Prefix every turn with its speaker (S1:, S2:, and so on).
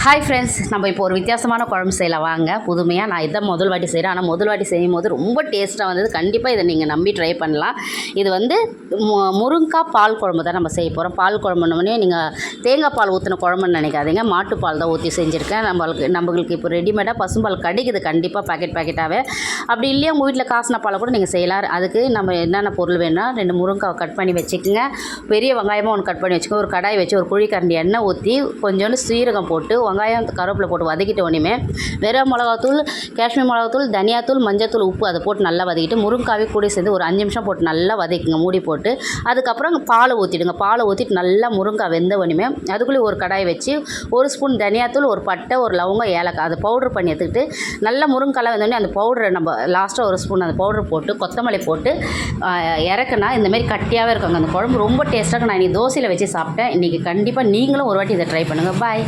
S1: Hi friends, நம்ம இப்போ ஒரு வித்தியாசமான குழம்பு செய்யலாம் வாங்க. புதுமையாக நான் இதை முதல் வாட்டி செய்கிறேன். ஆனால் முதல் வாட்டி செய்யும் போது ரொம்ப டேஸ்ட்டாக வந்தது. கண்டிப்பாக இதை நீங்கள் நம்பி ட்ரை பண்ணலாம். இது வந்து முருங்கைக்காய் பால் குழம்பு தான் நம்ம செய்ய போகிறோம். பால் குழம்புனோடனே நீங்கள் தேங்காய் பால் ஊற்றின குழம்புன்னு நினைக்காதீங்க. மாட்டுப்பால் தான் ஊற்றி செஞ்சுருக்கேன். நம்மளுக்கு இப்போ ரெடிமேடாக பசும்பால் கிடைக்குது கண்டிப்பாக பேக்கெட்டாகவே. அப்படி இல்லையா உங்கள் வீட்டில் காசின பாலை கூட நீங்கள் செய்யலாம். அதுக்கு நம்ம என்னென்ன பொருள் வேணும்னா 2 முருங்கைக்காய் கட் பண்ணி வச்சுக்கோங்க. பெரிய வெங்காயமாக ஒன்று கட் பண்ணி வச்சுக்கோங்க. ஒரு கடாய் வச்சு ஒரு குழிக்கரண்டி எண்ணெய் ஊற்றி கொஞ்சோண்டு சீரகம் போட்டு வெங்காயம் கருவேப்பிலை போட்டு வதக்கிட்டு உடனே வெறும் மிளகாத்தூள், காஷ்மீர் மிளகாத்தூள், தனியாத்தூள், மஞ்சத்தூள், உப்பு அதை போட்டு நல்லா வதக்கிட்டு முருங்காவே கூட சேர்ந்து ஒரு 5 நிமிஷம் போட்டு நல்லா வதக்கிங்க மூடி போட்டு. அதுக்கப்புறம் பாலை ஊற்றிடுங்க. பாலை ஊற்றிட்டு நல்லா முருங்காய் வெந்த உடனே அதுக்குள்ளே ஒரு கடாய் வச்சு 1 ஸ்பூன் தனியாத்தூள், ஒரு பட்டை, ஒரு லவங்கம், ஏலக்காய் அதை பவுட்ரு பண்ணி எடுத்துக்கிட்டு நல்லா முருங்காய் வெந்தோடனே அந்த பவுடரை நம்ம லாஸ்ட்டாக 1 ஸ்பூன் அந்த பவுடர் போட்டு கொத்தமல்லி போட்டு இறக்குனா இந்தமாரி கட்டியாகவே இருக்குங்க. அந்த குழம்பு ரொம்ப டேஸ்ட்டாக நான் இன்றைக்கி தோசையில் வச்சு சாப்பிட்டேன். இன்றைக்கி கண்டிப்பாக நீங்களும் ஒரு வாட்டி இதை ட்ரை பண்ணுங்கள். பாய்.